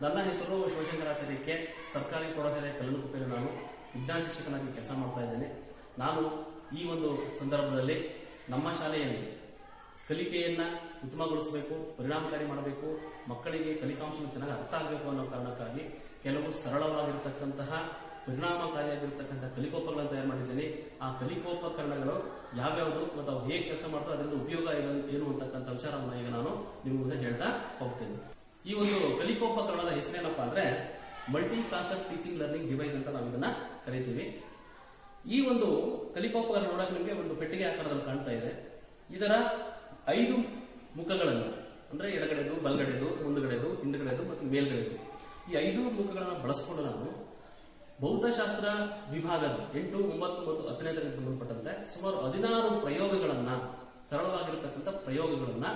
ನನ್ನ ಹೆಸರು ಶಿವಶಂಕರಾಚಾರ್ಯ ಕೆ. ಸರ್ಕಾರಿ ಪ್ರೌಢಶಾಲೆ ಕಲ್ಲನಕುಪ್ಪೆಯಲ್ಲಿ ನಾನು ವಿಜ್ಞಾನ ಶಿಕ್ಷಕನಾಗಿ ಕೆಲಸ ಮಾಡ್ತಾ ಇದ್ದೇನೆ. ನಾನು ಈ ಒಂದು ಸಂದರ್ಭದಲ್ಲಿ ನಮ್ಮ ಶಾಲೆಯಲ್ಲಿ ಕಲಿಕೆಯನ್ನು ಉತ್ತಮಗೊಳಿಸಬೇಕು, ಪರಿಣಾಮಕಾರಿ ಮಾಡಬೇಕು, ಮಕ್ಕಳಿಗೆ ಕಲಿಕಾಂಶಗಳು ಚೆನ್ನಾಗಿ ಅರ್ಥ ಆಗಬೇಕು ಅನ್ನೋ ಕಾರಣಕ್ಕಾಗಿ ಕೆಲವು ಸರಳವಾಗಿರ್ತಕ್ಕಂತಹ ಪರಿಣಾಮಕಾರಿಯಾಗಿರ್ತಕ್ಕಂಥ ಕಲಿಕೋಪಕರಣಗಳನ್ನು ತಯಾರು ಮಾಡಿದ್ದೇನೆ. ಆ ಕಲಿಕೋಪಕರಣಗಳು ಯಾವ್ಯಾವುದು ಮತ್ತು ಅವು ಹೇಗೆ ಕೆಲಸ ಮಾಡ್ತಾರೆ, ಅದರಿಂದ ಉಪಯೋಗ ಏನು ಅಂತಕ್ಕಂಥ ವಿಚಾರವನ್ನು ಈಗ ನಾನು ನಿಮ್ಮ ಮುಂದೆ ಹೇಳ್ತಾ ಹೋಗ್ತೇನೆ. ಈ ಒಂದು ಕಲಿಕೋಪಕರಣದ ಹೆಸರೇನಪ್ಪ ಅಂದ್ರೆ multi concept teaching learning device ಅಂತ ನಾವು ಇದನ್ನ ಕರಿತೀವಿ. ಈ ಒಂದು ಕಲಿಕೋಪಕರಣ ನೋಡಕ್ಕೆ ನಿಮಗೆ ಒಂದು ಪೆಟ್ಟಿಗೆ ಆಕಾರದಲ್ಲಿ ಕಾಣ್ತಾ ಇದೆ. ಇದರ 5 ಮುಖಗಳನ್ನು ಅಂದ್ರೆ ಎಡಗಡೆದು, ಬಲಗಡೆದು, ಮುಂದುಗಡೆದು, ಹಿಂದುಗಡೆದು ಮತ್ತು ಮೇಲ್ಗಡೆದು ಈ 5 ಮುಖಗಳನ್ನು ಬಳಸಿಕೊಂಡು ನಾನು ಭೌತಶಾಸ್ತ್ರ ವಿಭಾಗದ 8, 9 ಮತ್ತು 10ನೇ ತರಗತಿಗೆ ಸಂಬಂಧಪಟ್ಟಂತೆ ಸುಮಾರು 16 ಪ್ರಯೋಗಗಳನ್ನ, ಸರಳವಾಗಿರತಕ್ಕಂಥ ಪ್ರಯೋಗಗಳನ್ನ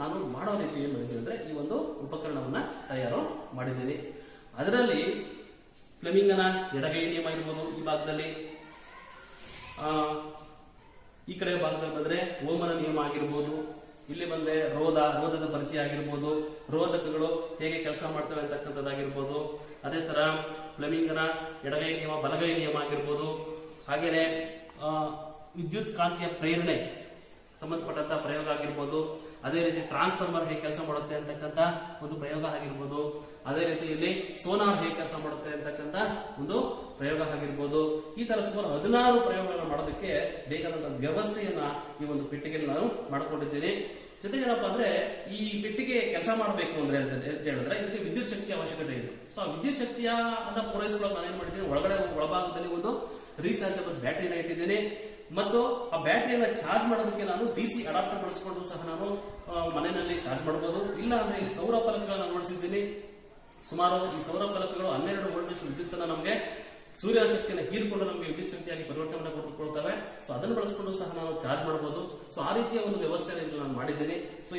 ನಾನು ಮಾಡೋ ರೀತಿ ಏನ್ ಮಾಡಿದ್ದೀನಿ ಅಂದ್ರೆ ಈ ಒಂದು ಉಪಕರಣವನ್ನ ತಯಾರು ಮಾಡಿದ್ದೀನಿ. ಅದರಲ್ಲಿ ಫ್ಲೆಮಿಂಗನ ಎಡಗೈ ನಿಯಮ ಇರ್ಬೋದು, ಈ ಭಾಗದಲ್ಲಿ ಈ ಕಡೆ ಭಾಗದಲ್ಲಿ ಬಂದ್ರೆ ಓಮನ ನಿಯಮ ಆಗಿರ್ಬೋದು, ಇಲ್ಲಿ ಬಂದ್ರೆ ರೋಧದ ಪರಿಚಯ ಆಗಿರ್ಬೋದು, ರೋಧಕಗಳು ಹೇಗೆ ಕೆಲಸ ಮಾಡ್ತವೆ ಅಂತಕ್ಕಂಥದ್ದಾಗಿರ್ಬೋದು, ಅದೇ ತರ ಫ್ಲೆಮಿಂಗನ ಎಡಗೈ ನಿಯಮ ಬಲಗೈ ನಿಯಮ ಆಗಿರ್ಬೋದು, ಹಾಗೇನೆ ವಿದ್ಯುತ್ ಕಾಂತೀಯ ಪ್ರೇರಣೆ ಸಂಬಂಧಪಟ್ಟಂತ ಪ್ರಯೋಗ ಆಗಿರ್ಬೋದು, ಅದೇ ರೀತಿ ಟ್ರಾನ್ಸ್ಫಾರ್ಮರ್ ಹೇಗೆ ಕೆಲಸ ಮಾಡುತ್ತೆ ಅಂತಕ್ಕಂಥ ಒಂದು ಪ್ರಯೋಗ ಆಗಿರ್ಬೋದು, ಅದೇ ರೀತಿ ಇಲ್ಲಿ ಸೋನಾರ್ ಹೇಗೆ ಕೆಲಸ ಮಾಡುತ್ತೆ ಅಂತಕ್ಕಂಥ ಒಂದು ಪ್ರಯೋಗ ಆಗಿರ್ಬೋದು. ಈ ತರ ಸುಮಾರು 16 ಪ್ರಯೋಗಗಳನ್ನು ಮಾಡೋದಕ್ಕೆ ಬೇಕಾದಂತಹ ವ್ಯವಸ್ಥೆಯನ್ನ ಈ ಒಂದು ಪೆಟ್ಟಿಗೆಯಲ್ಲಿ ನಾನು ಮಾಡ್ಕೊಂಡಿದ್ದೀನಿ. ಜೊತೆಗೆ ಏನಪ್ಪಾ ಅಂದ್ರೆ ಈ ಪೆಟ್ಟಿಗೆ ಕೆಲಸ ಮಾಡಬೇಕು ಅಂದ್ರೆ ಅಂತ ಹೇಳಿದ್ರೆ ಇದಕ್ಕೆ ವಿದ್ಯುತ್ ಶಕ್ತಿ ಅವಶ್ಯಕತೆ ಇದೆ. ಸೊ ಆ ವಿದ್ಯುತ್ ಶಕ್ತಿಯ ಅನ್ನ ಪೂರೈಸಿಕೊಳ್ಳೋಕೆ ನಾನು ಏನ್ ಮಾಡಿದ್ದೀನಿ, ಒಳಭಾಗದಲ್ಲಿ ಒಂದು ರೀಚಾರ್ಜಬಲ್ ಬ್ಯಾಟರಿನ ಇಟ್ಟಿದ್ದೀನಿ ಮತ್ತು ಆ ಬ್ಯಾಟರಿಯನ್ನ ಚಾರ್ಜ್ ಮಾಡೋದಕ್ಕೆ ನಾನು ಡಿಸಿ ಅಡಾಪ್ಟರ್ ಬಳಸಿಕೊಂಡು ಸಹ ನಾನು ಮನೆಯಲ್ಲಿ ಚಾರ್ಜ್ ಮಾಡಬಹುದು. ಇಲ್ಲ ಅಂದ್ರೆ ಇಲ್ಲಿ ಸೌರ ಫಲಕಗಳನ್ನು ಅಳವಡಿಸಿದ್ದೀನಿ. ಸುಮಾರು ಈ ಸೌರ ಫಲಕಗಳು 12 ವೋಲ್ಟೇಜ್ ವಿದ್ಯುತ್ ಅನ್ನ ನಮಗೆ ಸೂರ್ಯನ ಶಕ್ತಿಯನ್ನು ಹೀರಿಕೊಂಡು ನಮಗೆ ವಿದ್ಯುತ್ ಶಕ್ತಿಯಾಗಿ ಪರಿವರ್ತನೆ ಕೊಟ್ಟುಕೊಳ್ತವೆ. ಸೊ ಅದನ್ನು ಬಳಸಿಕೊಂಡು ಸಹ ನಾವು ಚಾರ್ಜ್ ಮಾಡಬಹುದು. ಸೊ ಆ ರೀತಿಯ ಒಂದು ವ್ಯವಸ್ಥೆಯನ್ನು ನಾನು ಮಾಡಿದ್ದೇನೆ. ಸೊ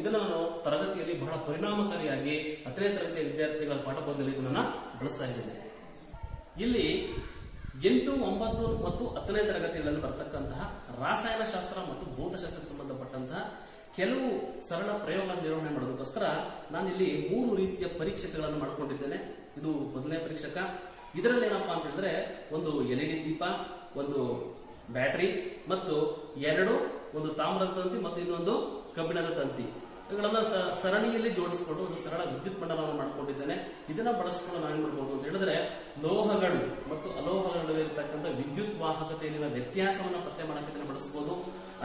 ಇದನ್ನು ನಾನು ತರಗತಿಯಲ್ಲಿ ಬಹಳ ಪರಿಣಾಮಕಾರಿಯಾಗಿ 10ನೇ ತರಗತಿಯ ವಿದ್ಯಾರ್ಥಿಗಳ ಪಾಠ ಬೋಧನೆಯಲ್ಲಿ ಇದನ್ನ ಬಳಸ್ತಾ ಇದ್ದೇನೆ. ಇಲ್ಲಿ 8, 9 ಮತ್ತು 10ನೇ ತರಗತಿಗಳಲ್ಲಿ ಬರ್ತಕ್ಕಂತಹ ರಾಸಾಯನಶಾಸ್ತ್ರ ಮತ್ತು ಭೌತಶಾಸ್ತ್ರಕ್ಕೆ ಸಂಬಂಧಪಟ್ಟಂತಹ ಕೆಲವು ಸರಳ ಪ್ರಯೋಗ ನಿರ್ವಹಣೆ ಮಾಡೋದಕ್ಕೋಸ್ಕರ ನಾನು ಇಲ್ಲಿ 3 ರೀತಿಯ ಪರೀಕ್ಷಕಗಳನ್ನು ಮಾಡಿಕೊಂಡಿದ್ದೇನೆ. ಇದು ಮೊದಲನೇ ಪರೀಕ್ಷಕ. ಇದರಲ್ಲಿ ಏನಪ್ಪಾ ಅಂತ ಹೇಳಿದ್ರೆ ಒಂದು LED ದೀಪ, ಒಂದು ಬ್ಯಾಟರಿ ಮತ್ತು ಒಂದು ತಾಮ್ರದ ತಂತಿ ಮತ್ತು ಇನ್ನೊಂದು ಕಬ್ಬಿಣದ ತಂತಿ ಇವುಗಳನ್ನ ಸರಣಿಯಲ್ಲಿ ಜೋಡಿಸಿಕೊಂಡು ಒಂದು ಸರಳ ವಿದ್ಯುತ್ ಮಂಡಲವನ್ನು ಮಾಡಿಕೊಂಡಿದ್ದೇನೆ. ಇದನ್ನ ಬಳಸಿಕೊಂಡು ನಾನು ಮಾಡಬಹುದು ಅಂತ ಹೇಳಿದ್ರೆ ಲೋಹಗಳು ಮತ್ತು ಅಲೋಹಗಳ ನಡುವೆ ಇರತಕ್ಕಂಥ ವಿದ್ಯುತ್ ವಾಹಕತೆಯಲ್ಲಿನ ವ್ಯತ್ಯಾಸವನ್ನು ಪತ್ತೆ ಮಾಡಕ್ಕೆ ಇದನ್ನು ಬಳಸಬಹುದು.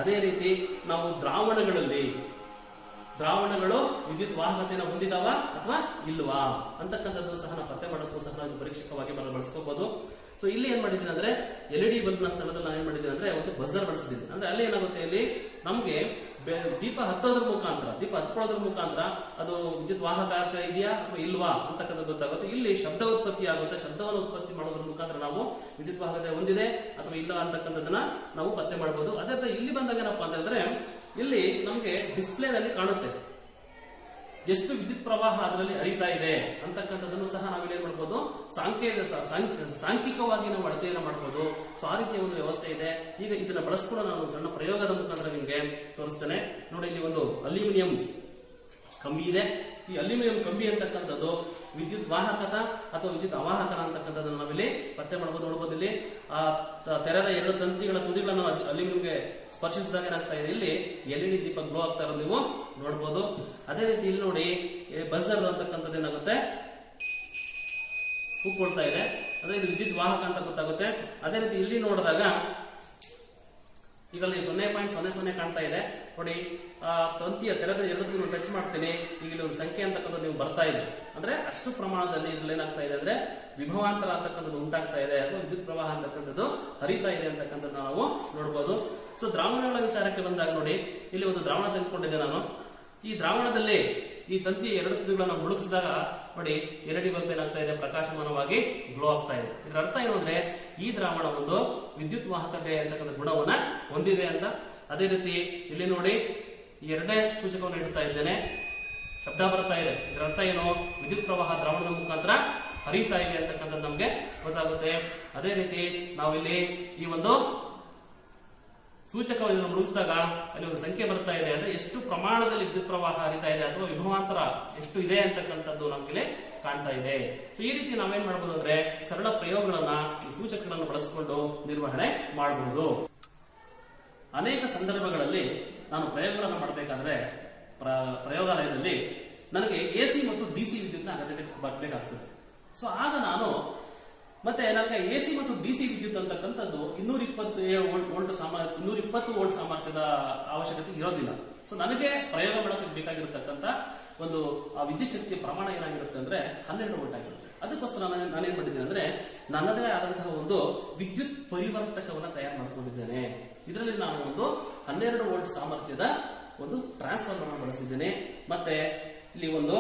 ಅದೇ ರೀತಿ ನಾವು ದ್ರಾವಣಗಳು ವಿದ್ಯುತ್ ವಾಹಕತೆಯನ್ನು ಹೊಂದಿದಾವ ಅಥವಾ ಇಲ್ವಾ ಅಂತಕ್ಕಂಥದ್ದು ಸಹ ನಾವು ಪತ್ತೆ ಮಾಡೋಕ್ಕೂ ಸಹ ನಾವು ಪರೀಕ್ಷಕವಾಗಿ ಬಳಸ್ಕೋಬಹುದು. ಸೊ ಇಲ್ಲಿ ಏನ್ ಮಾಡಿದ್ದೀನಿ ಅಂದ್ರೆ LED ಬಲ್ಬ್ ನ ಸ್ಥಳದಲ್ಲಿ ನಾನು ಏನ್ ಮಾಡಿದ್ದೀನಿ ಅಂದ್ರೆ ಒಂದು ಬಜರ್ ಬಳಸಿದ್ದೀನಿ. ಅಂದ್ರೆ ಅಲ್ಲಿ ಏನಾಗುತ್ತೆ, ಇಲ್ಲಿ ನಮ್ಗೆ ದೀಪ ಹತ್ಕೊಳ್ಳೋದ್ರ ಮುಖಾಂತರ ಅದು ವಿದ್ಯುತ್ ವಾಹಕ ಇದೆಯಾ ಅಥವಾ ಇಲ್ವಾ ಅಂತಕ್ಕಂಥದ್ದು ಗೊತ್ತಾಗುತ್ತೆ. ಇಲ್ಲಿ ಶಬ್ದ ಉತ್ಪತ್ತಿ ಆಗುತ್ತೆ. ಶಬ್ದವನ್ನು ಉತ್ಪತ್ತಿ ಮಾಡೋದ್ರ ಮುಖಾಂತರ ನಾವು ವಿದ್ಯುತ್ ವಾಹಕತೆ ಹೊಂದಿದೆ ಅಥವಾ ಇಲ್ಲ ಅಂತಕ್ಕಂಥದ್ದನ್ನ ನಾವು ಪತ್ತೆ ಮಾಡಬಹುದು. ಅದೇ ತರ ಇಲ್ಲಿ ಬಂದಾಗ ಏನಪ್ಪಾ ಅಂತ ಹೇಳಿದ್ರೆ ಇಲ್ಲಿ ನಮಗೆ ಡಿಸ್ಪ್ಲೇನಲ್ಲಿ ಕಾಣುತ್ತೆ ಎಷ್ಟು ವಿದ್ಯುತ್ ಪ್ರವಾಹ ಅದರಲ್ಲಿ ಹರಿತಾ ಇದೆ ಅಂತಕ್ಕಂಥದ್ದನ್ನು ಸಹ ನಾವಿಲ್ಲಿ ಏನ್ ಮಾಡ್ಬೋದು, ಸಾಂಖ್ಯಿಕವಾಗಿ ನಾವು ಅಳತೆಯನ್ನು ಮಾಡಬಹುದು. ಸೊ ಆ ರೀತಿಯ ಒಂದು ವ್ಯವಸ್ಥೆ ಇದೆ. ಈಗ ಇದನ್ನ ಬಳಸ್ಕೊಂಡು ನಾನು ಒಂದು ಸಣ್ಣ ಪ್ರಯೋಗದ ಮುಖಾಂತರ ನಿಮ್ಗೆ ತೋರಿಸ್ತೇನೆ. ನೋಡಿ, ಇಲ್ಲಿ ಒಂದು ಅಲ್ಯೂಮಿನಿಯಂ ಕಂಬಿ ಇದೆ. ಈ ಅಲ್ಯೂಮಿನಿಯಂ ಕಂಬಿ ಅಂತಕ್ಕಂಥದ್ದು ವಿದ್ಯುತ್ ವಾಹಕದ ಅಥವಾ ವಿದ್ಯುತ್ ಅವಾಹಕನ ಅಂತಕ್ಕಂಥದ್ದನ್ನು ನಾವಿಲ್ಲಿ ಪತ್ತೆ ಮಾಡಬಹುದು. ನೋಡಬಹುದು, ಇಲ್ಲಿ ಆ ತೆರೆದ 2 ತಂತಿಗಳ ತುದಿಗಳನ್ನು ಅಲ್ಯೂಮಿನಿಯಂಗೆ ಸ್ಪರ್ಶಿಸಿದಾಗ ಏನಾಗ್ತಾ ಇದೆ, ಇಲ್ಲಿ LED ದೀಪ ಗ್ಲೋ ಆಗ್ತಾ ಇರೋದು ನೀವು ನೋಡಬಹುದು. ಅದೇ ರೀತಿ ಇಲ್ಲಿ ನೋಡಿ ಬಜರ್ ಅಂತಕ್ಕಂಥದ್ದು ಏನಾಗುತ್ತೆ, ಕೂಗ್ಕೊಳ್ತಾ ಇದೆ. ಅಂದ್ರೆ ಇದು ವಿದ್ಯುತ್ ವಾಹಕ ಅಂತ ಗೊತ್ತಾಗುತ್ತೆ. ಅದೇ ರೀತಿ ಇಲ್ಲಿ ನೋಡಿದಾಗ ಈಗ ಅಲ್ಲಿ 0.00 ಕಾಣ್ತಾ ಇದೆ. ನೋಡಿ, ಆ ತಂತಿಯ ತೆರೆದ 2 ತುದಿಗಳನ್ನು ಟಚ್ ಮಾಡ್ತೀನಿ. ಈಗ ಇಲ್ಲಿ ಒಂದು ಸಂಖ್ಯೆ ಅಂತಕ್ಕಂಥದ್ದು ನೀವು ಬರ್ತಾ ಇದೆ. ಅಂದ್ರೆ ಅಷ್ಟು ಪ್ರಮಾಣದಲ್ಲಿ ಇದ್ರಲ್ಲಿ ಏನಾಗ್ತಾ ಇದೆ ಅಂದ್ರೆ ವಿಭವಾಂತರ ಅಂತಕ್ಕಂಥದ್ದು ಉಂಟಾಗ್ತಾ ಇದೆ ಅಥವಾ ವಿದ್ಯುತ್ ಪ್ರವಾಹ ಅಂತಕ್ಕಂಥದ್ದು ಹರಿತಾ ಇದೆ ಅಂತಕ್ಕಂಥದ್ದು ನಾವು ನೋಡಬಹುದು. ಸೊ ದ್ರಾವಣಗಳ ವಿಚಾರಕ್ಕೆ ಬಂದಾಗ ನೋಡಿ, ಇಲ್ಲಿ ಒಂದು ದ್ರಾವಣ ತೆಗೆದುಕೊಂಡಿದ್ದೆ ನಾನು. ಈ ದ್ರಾವಣದಲ್ಲಿ ಈ ತಂತಿಯ 2 ತುದಿಗಳನ್ನು ಮುಳುಗಿಸಿದಾಗ ನೋಡಿ LED ಬಲ್ಬ್ ಏನಾಗ್ತಾ ಇದೆ, ಪ್ರಕಾಶಮಾನವಾಗಿ ಗ್ಲೋ ಆಗ್ತಾ ಇದೆ. ಇದರ ಅರ್ಥ ಏನು ಅಂದ್ರೆ ಈ ದ್ರಾವಣ ಒಂದು ವಿದ್ಯುತ್ ವಾಹಕತೆ ಅಂತಕ್ಕಂಥ ಗುಣವನ್ನ ಹೊಂದಿದೆ ಅಂತ. ಅದೇ ರೀತಿ ಇಲ್ಲಿ ನೋಡಿ 2ನೇ ಸೂಚಕವನ್ನು ಇಡ್ತಾ ಇದ್ದೇನೆ, ಶಬ್ದ ಬರ್ತಾ ಇದೆ. ಇದರ ಅರ್ಥ ಏನು, ವಿದ್ಯುತ್ ಪ್ರವಾಹ ದ್ರಾವಣದ ಮುಖಾಂತರ ಹರಿತಾ ಇದೆ ಅಂತಕ್ಕಂಥದ್ದು ನಮ್ಗೆ ಗೊತ್ತಾಗುತ್ತೆ. ಅದೇ ರೀತಿ ನಾವಿಲ್ಲಿ ಈ ಒಂದು ಸೂಚಕವನ್ನು ಮುಳುಗಿಸಿದಾಗ ಅಲ್ಲಿ ಒಂದು ಸಂಖ್ಯೆ ಬರ್ತಾ ಇದೆ. ಅಂದ್ರೆ ಎಷ್ಟು ಪ್ರಮಾಣದಲ್ಲಿ ವಿದ್ಯುತ್ ಪ್ರವಾಹ ಹರಿತಾ ಇದೆ ಅಥವಾ ವಿಭವಾಂತರ ಎಷ್ಟು ಇದೆ ಅಂತಕ್ಕಂಥದ್ದು ನಮಗೆ ಕಾಣ್ತಾ ಇದೆ. ಸೊ ಈ ರೀತಿ ನಾವೇನ್ ಮಾಡಬಹುದು ಅಂದ್ರೆ ಸರಳ ಪ್ರಯೋಗಗಳನ್ನ ಈ ಸೂಚಕಗಳನ್ನು ಬಳಸಿಕೊಂಡು ನಿರ್ವಹಣೆ ಮಾಡಬಹುದು. ಅನೇಕ ಸಂದರ್ಭಗಳಲ್ಲಿ ನಾನು ಪ್ರಯೋಗಗಳನ್ನು ಮಾಡಬೇಕಾದ್ರೆ ಪ್ರಯೋಗಾಲಯದಲ್ಲಿ ನನಗೆ AC ಮತ್ತು DC ವಿದ್ಯುತ್ನ ಅಗತ್ಯತೆ ಬೇಕಾಗ್ತದೆ. ಸೊ ಆಗ ನಾನು ಮತ್ತೆ ನನಗೆ AC ಮತ್ತು DC ವಿದ್ಯುತ್ ಅಂತಕ್ಕಂಥದ್ದು 220 ವೋಲ್ಟ್ ಸಾಮರ್ಥ್ಯದ ಅವಶ್ಯಕತೆ ಇರೋದಿಲ್ಲ. ಸೊ ನನಗೆ ಪ್ರಯೋಗ ಮಾಡಕ್ಕೆ ಬೇಕಾಗಿರತಕ್ಕಂಥ ಒಂದು ವಿದ್ಯುತ್ ಶಕ್ತಿಯ ಪ್ರಮಾಣ ಏನಾಗಿರುತ್ತೆ ಅಂದ್ರೆ 12 ವೋಲ್ಟ್ ಆಗಿರುತ್ತೆ. ಅದಕ್ಕೋಸ್ಕರ ನಾನೇನ್ ಮಾಡಿದ್ದೇನೆ ಅಂದ್ರೆ ನನ್ನದೇ ಆದಂತಹ ಒಂದು ವಿದ್ಯುತ್ ಪರಿವರ್ತಕವನ್ನ ತಯಾರು ಮಾಡ್ಕೊಂಡಿದ್ದೇನೆ. ಇದರಲ್ಲಿ ನಾನು ಒಂದು 12 ವೋಲ್ಟ್ ಸಾಮರ್ಥ್ಯದ ಒಂದು ಟ್ರಾನ್ಸ್ಫಾರ್ಮರ್ ಬಳಸಿದ್ದೇನೆ. ಮತ್ತೆ ಇಲ್ಲಿ ಒಂದು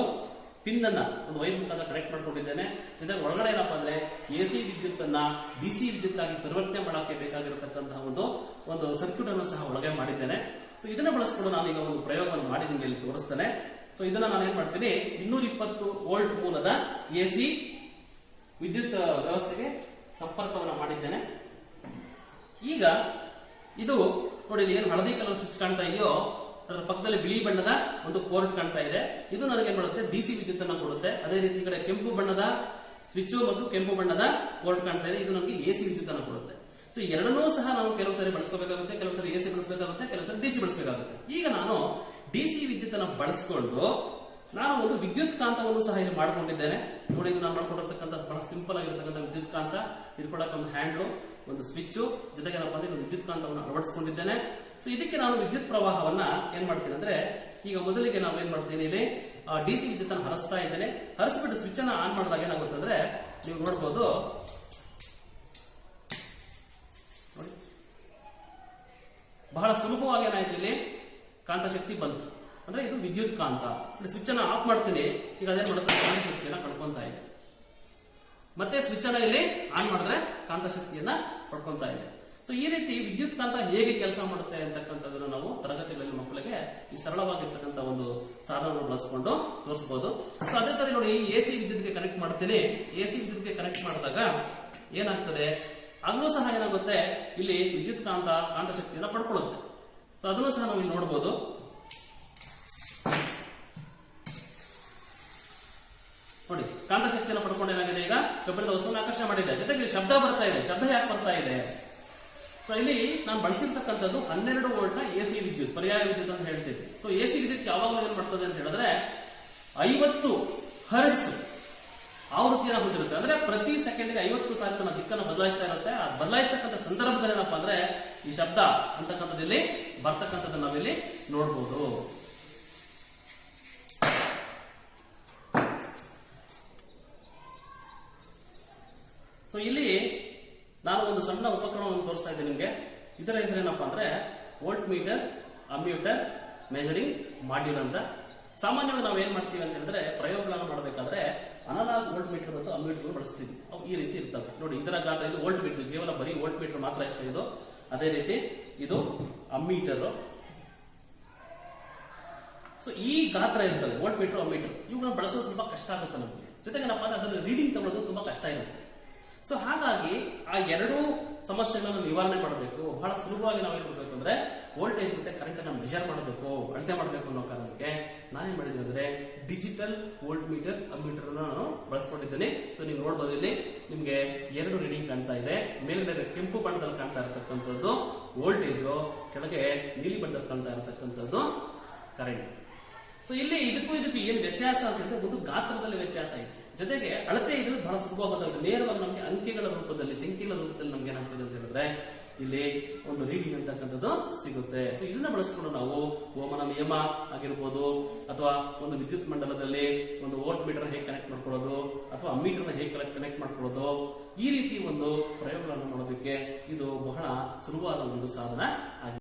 ಪಿನ್ ಅನ್ನ ಒಂದು ವೈರ್ ಮುಖಾಂತರ ಕನೆಕ್ಟ್ ಮಾಡ್ಕೊಂಡಿದ್ದೇನೆ. ಜೊತೆಗೆ ಒಳಗಡೆ ಏನಪ್ಪಾ ಅಂದ್ರೆ AC ವಿದ್ಯುತ್ ಅನ್ನ DC ವಿದ್ಯುತ್ ಆಗಿ ಪರಿವರ್ತನೆ ಮಾಡಕ್ಕೆ ಬೇಕಾಗಿರತಕ್ಕಂತಹ ಒಂದು ಸರ್ಕ್ಯೂಟ್ ಅನ್ನು ಸಹ ಒಳಗೆ ಮಾಡಿದ್ದೇನೆ. ಸೊ ಇದನ್ನ ಬಳಸಿಕೊಂಡು ನಾನು ಈಗ ಒಂದು ಪ್ರಯೋಗವನ್ನು ಮಾಡಿ ನಿಮಗೆ ಇಲ್ಲಿ ತೋರಿಸ್ತೇನೆ. ಸೊ ಇದನ್ನ ನಾನು ಏನ್ ಮಾಡ್ತೀನಿ, 220 ವೋಲ್ಟ್ ಮೂಲದ AC ವಿದ್ಯುತ್ ವ್ಯವಸ್ಥೆಗೆ ಸಂಪರ್ಕವನ್ನು ಮಾಡಿದ್ದೇನೆ. ಈಗ ಇದು ನೋಡಿ, ಏನು ಹಳದಿ ಕಲರ್ ಸ್ವಿಚ್ ಕಾಣ್ತಾ ಇದೆಯೋ ಅದರ ಪಕ್ಕದಲ್ಲಿ ಬಿಳಿ ಬಣ್ಣದ ಒಂದು ಪೋರ್ಟ್ ಕಾಣ್ತಾ ಇದೆ. ಇದು ನನಗೆ ಏನ್ ಮಾಡುತ್ತೆ, DC ವಿದ್ಯುತ್ ಅನ್ನು ಕೊಡುತ್ತೆ. ಅದೇ ರೀತಿ ಈ ಕಡೆ ಕೆಂಪು ಬಣ್ಣದ ಸ್ವಿಚ್ ಮತ್ತು ಕೆಂಪು ಬಣ್ಣದ ಪೋರ್ಟ್ ಕಾಣ್ತಾ ಇದೆ. ಇದು ನನಗೆ AC ವಿದ್ಯುತ್ ಅನ್ನು ಕೊಡುತ್ತೆ. ಸೊ ಎರಡನ್ನೂ ಸಹ ನಾವು ಕೆಲವು ಸಾರಿ ಬಳಸ್ಕೋಬೇಕಾಗುತ್ತೆ, ಕೆಲವು ಸಾರಿ AC ಬಳಸಬೇಕಾಗುತ್ತೆ, ಕೆಲವು ಸಾರಿ DC ಬಳಸಬೇಕಾಗುತ್ತೆ. ಈಗ ನಾನು DC ವಿದ್ಯುತ್ ಅನ್ನು ಬಳಸಿಕೊಂಡು ನಾನು ಒಂದು ವಿದ್ಯುತ್ ಕಾಂತವನ್ನು ಸಹ ಇಲ್ಲಿ ಮಾಡ್ಕೊಂಡಿದ್ದೇನೆ. ನೋಡಿ, ಇದು ನಾನು ಮಾಡ್ಕೊಂಡಿರ್ತಕ್ಕಂಥ ಬಹಳ ಸಿಂಪಲ್ ಆಗಿರ್ತಕ್ಕಂಥ ವಿದ್ಯುತ್ ಕಾಂತ. ಇಟ್ಕೊಳ್ಳಕ್ಕೆ ಒಂದು ಹ್ಯಾಂಡ್ಲು, ಒಂದು ಸ್ವಿಚ್, ಜೊತೆಗೆ ಏನಪ್ಪಾ ಅಂದ್ರೆ ವಿದ್ಯುತ್ ಕಾಂತವನ್ನು ಅಳವಡಿಸಿಕೊಂಡಿದ್ದೇನೆ. ಸೊ ಇದಕ್ಕೆ ನಾನು ವಿದ್ಯುತ್ ಪ್ರವಾಹವನ್ನ ಏನ್ ಮಾಡ್ತೀನಿ ಅಂದ್ರೆ, ಈಗ ಮೊದಲಿಗೆ ನಾವು ಏನ್ ಮಾಡ್ತೀನಿ, ಇಲ್ಲಿ DC ವಿದ್ಯುತ್ ಅನ್ನು ಹರಿಸ್ತಾ ಇದ್ದೇನೆ. ಹರಿಸ್ಬಿಟ್ಟು ಸ್ವಿಚ್ ಅನ್ನ ಆನ್ ಮಾಡಿದಾಗ ಏನಾಗುತ್ತೆ ಅಂದ್ರೆ ನೀವು ನೋಡಬಹುದು, ನೋಡಿ ಬಹಳ ಸುಲಭವಾಗಿ ಏನಾಯ್ತು, ಇಲ್ಲಿ ಕಾಂತಶಕ್ತಿ ಬಂತು. ಅಂದ್ರೆ ಇದು ವಿದ್ಯುತ್ ಕಾಂತ. ಸ್ವಿಚ್ ಅನ್ನ ಆಫ್ ಮಾಡ್ತೀನಿ, ಈಗ ಅದೇನ್ ಮಾಡುತ್ತೆ, ಕಾಂತಶಕ್ತಿಯನ್ನ ಕಳ್ಕೊಂತಾ ಇದೆ. ಮತ್ತೆ ಸ್ವಿಚ್ ಅನ್ನ ಇಲ್ಲಿ ಆನ್ ಮಾಡಿದ್ರೆ ಕಾಂತಶಕ್ತಿಯನ್ನ ಪಡ್ಕೊಂತಾ ಇದೆ. ಸೊ ಈ ರೀತಿ ವಿದ್ಯುತ್ ಕಾಂತ ಹೇಗೆ ಕೆಲಸ ಮಾಡುತ್ತೆ ಅಂತಕ್ಕಂಥದ್ದನ್ನು ನಾವು ತರಗತಿಗಳಲ್ಲಿ ಮಕ್ಕಳಿಗೆ ಈ ಸರಳವಾಗಿರ್ತಕ್ಕಂಥ ಒಂದು ಸಾಧನವನ್ನು ಬಳಸಿಕೊಂಡು ತೋರಿಸಬಹುದು. ಸೊ ಅದೇ ತರ ನೋಡಿ, AC ವಿದ್ಯುತ್ಗೆ ಕನೆಕ್ಟ್ ಮಾಡ್ತೀನಿ. AC ವಿದ್ಯುತ್ಗೆ ಕನೆಕ್ಟ್ ಮಾಡಿದಾಗ ಏನಾಗ್ತದೆ, ಅಲ್ಲೂ ಸಹ ಏನಾಗುತ್ತೆ, ಇಲ್ಲಿ ವಿದ್ಯುತ್ ಕಾಂತಶಕ್ತಿಯನ್ನ ಪಡ್ಕೊಳ್ಳುತ್ತೆ. ಸೊ ಅದನ್ನು ಸಹ ನಾವು ಇಲ್ಲಿ ನೋಡಬಹುದು. ನೋಡಿ, ಕಾಂತಶಕ್ತಿಯನ್ನು ಪಡ್ಕೊಂಡು ಏನಾಗಿದೆ, ಈಗ ಕಬ್ಬಿಣದ ವಸ್ತುವನ್ನು ಆಕರ್ಷಣೆ ಮಾಡಿದೆ. ಜೊತೆಗೆ ಶಬ್ದ ಬರ್ತಾ ಇದೆ. ಶಬ್ದ ಯಾಕೆ ಬರ್ತಾ ಇದೆ? ಸೊ ಇಲ್ಲಿ ನಾನು ಬಳಸಿರ್ತಕ್ಕಂಥದ್ದು 12 ವೋಲ್ಟ್ ನ AC ವಿದ್ಯುತ್, ಪರ್ಯಾಯ ವಿದ್ಯುತ್ ಅಂತ ಹೇಳ್ತೀವಿ. ಸೊ AC ವಿದ್ಯುತ್ ಯಾವಾಗಲೂ ಏನ್ ಮಾಡ್ತದೆ ಅಂತ ಹೇಳಿದ್ರೆ 50 ಹರ್ಟ್ಸ್ ಆವೃತ್ತಿಯನ್ನು ಹೊಂದಿರುತ್ತೆ. ಅಂದ್ರೆ ಪ್ರತಿ ಸೆಕೆಂಡ್ಗೆ 50,000 ತನ್ನ ದಿಕ್ಕನ್ನು ಬದಲಾಯಿಸ್ತಾ ಇರುತ್ತೆ. ಆ ಬದಲಾಯಿಸ್ತಕ್ಕಂಥ ಸಂದರ್ಭದಲ್ಲಿ ಏನಪ್ಪಾ ಅಂದ್ರೆ ಈ ಶಬ್ದ ಅಂತಕ್ಕಂಥದ್ದು ಇಲ್ಲಿ ಬರ್ತಕ್ಕಂಥದ್ದನ್ನ ನಾವಿಲ್ಲಿ ನೋಡಬಹುದು. ಸೊ ಇಲ್ಲಿ ನಾನು ಒಂದು ಸಣ್ಣ ಉಪಕರಣವನ್ನು ತೋರಿಸ್ತಾ ಇದ್ದೇನೆ ನಿಮಗೆ. ಇದರ ಹೆಸರೇನಪ್ಪಾ ಅಂದ್ರೆ ವೋಲ್ಟ್ ಮೀಟರ್ ಅಮ್ಯೂಟರ್ ಮೆಜರಿಂಗ್ ಮಾಡ್ಯೂಲ್ ಅಂತ. ಸಾಮಾನ್ಯವಾಗಿ ನಾವು ಏನ್ ಮಾಡ್ತೀವಿ ಅಂತ ಹೇಳಿದ್ರೆ, ಪ್ರಯೋಗಗಳನ್ನು ಮಾಡಬೇಕಾದ್ರೆ ಅನಲಾಗ್ ವೋಲ್ಟ್ ಮೀಟರ್ ಮತ್ತು ಅಮ್ಯೂಟರ್ ಬಳಸ್ತೀವಿ. ಅವು ಈ ರೀತಿ ಇರ್ತವೆ. ನೋಡಿ, ಇದರ ಗಾತ್ರ ಇದು ವೋಲ್ಟ್ ಮೀಟರ್, ಕೇವಲ ಬರೀ ವೋಲ್ಟ್ ಮೀಟರ್ ಮಾತ್ರ ಇಷ್ಟ ಇದು. ಅದೇ ರೀತಿ ಇದು ಅಮ್ಮೀಟರ್. ಸೊ ಈ ಗಾತ್ರ ಇರ್ತದೆ ವೋಲ್ಟ್ ಮೀಟರ್ ಅಮ್ಮೀಟರ್. ಇವುಗಳನ್ನ ಬಳಸೋದು ಸ್ವಲ್ಪ ಕಷ್ಟ ಆಗುತ್ತೆ ನಮಗೆ. ಜೊತೆಗೆ ಏನಪ್ಪಾ ಅಂದ್ರೆ ಅದನ್ನು ರೀಡಿಂಗ್ ತಗೊಳ್ಳೋದು ತುಂಬಾ ಕಷ್ಟ ಇರುತ್ತೆ. ಸೊ ಹಾಗಾಗಿ ಆ ಎರಡೂ ಸಮಸ್ಯೆಗಳನ್ನು ನಿವಾರಣೆ ಮಾಡಬೇಕು. ಬಹಳ ಸುಲಭವಾಗಿ ನಾವೇನ್ ಮಾಡಬೇಕು ಅಂದ್ರೆ ವೋಲ್ಟೇಜ್ ಮತ್ತೆ ಕರೆಂಟ್ ಅನ್ನ ಮೆಜರ್ ಮಾಡಬೇಕು, ಅಳತೆ ಮಾಡಬೇಕು ಅನ್ನೋ ಕಾರಣಕ್ಕೆ ನಾನೇನ್ ಮಾಡಿದ್ದೀನಿ ಅಂದ್ರೆ ಡಿಜಿಟಲ್ ವೋಲ್ಟ್ ಮೀಟರ್ ಅಮ್ಮೀಟರ್ ಅನ್ನು ನಾನು ಬಳಸ್ಕೊಂಡಿದ್ದೇನೆ. ಸೊ ನೀವು ನೋಡಬಹುದು, ಇಲ್ಲಿ ನಿಮ್ಗೆ 2 ರೀಡಿಂಗ್ ಕಾಣ್ತಾ ಇದೆ. ಮೇಲ್ಗಡೆ ಕೆಂಪು ಬಣ್ಣದಲ್ಲಿ ಕಾಣ್ತಾ ಇರತಕ್ಕಂಥದ್ದು ವೋಲ್ಟೇಜು, ಕೆಳಗೆ ನೀಲಿ ಬಣ್ಣದಲ್ಲಿ ಕಾಣ್ತಾ ಇರತಕ್ಕಂಥದ್ದು ಕರೆಂಟ್. ಸೊ ಇಲ್ಲಿ ಇದಕ್ಕೂ ಏನು ವ್ಯತ್ಯಾಸ ಅಂತ ಹೇಳಿದ್ರೆ, ಒಂದು ಗಾತ್ರದಲ್ಲಿ ವ್ಯತ್ಯಾಸ ಇದೆ. ಜೊತೆಗೆ ಅಳತೆ ಇದು ಬಹಳ ಸುಲಭವಾಗುತ್ತೆ. ನೇರವಾಗಿ ನಮಗೆ ಅಂಕೆಗಳ ರೂಪದಲ್ಲಿ, ಸಂಖ್ಯೆಗಳ ರೂಪದಲ್ಲಿ ನಮ್ಗೆ ಏನಾಗ್ತದೆ ಅಂತ ಹೇಳಿದ್ರೆ ಇಲ್ಲಿ ಒಂದು ರೀಡಿಂಗ್ ಅಂತಕ್ಕಂಥದ್ದು ಸಿಗುತ್ತೆ. ಸೊ ಇದನ್ನ ಬಳಸಿಕೊಂಡು ನಾವು ಓಮನ ನಿಯಮ ಆಗಿರ್ಬೋದು, ಅಥವಾ ಒಂದು ವಿದ್ಯುತ್ ಮಂಡಲದಲ್ಲಿ ಒಂದು ವೋಲ್ಟ್ ಮೀಟರ್ ಹೇಗೆ ಕನೆಕ್ಟ್ ಮಾಡ್ಕೊಳ್ಳೋದು, ಅಥವಾ ಅಮ್ಮೀಟರ್ ಹೇಗೆ ಕನೆಕ್ಟ್ ಮಾಡ್ಕೊಳ್ಳೋದು, ಈ ರೀತಿ ಒಂದು ಪ್ರಯೋಗಗಳನ್ನು ಮಾಡೋದಕ್ಕೆ ಇದು ಬಹಳ ಸುಲಭವಾದ ಒಂದು ಸಾಧನ ಆಗಿದೆ.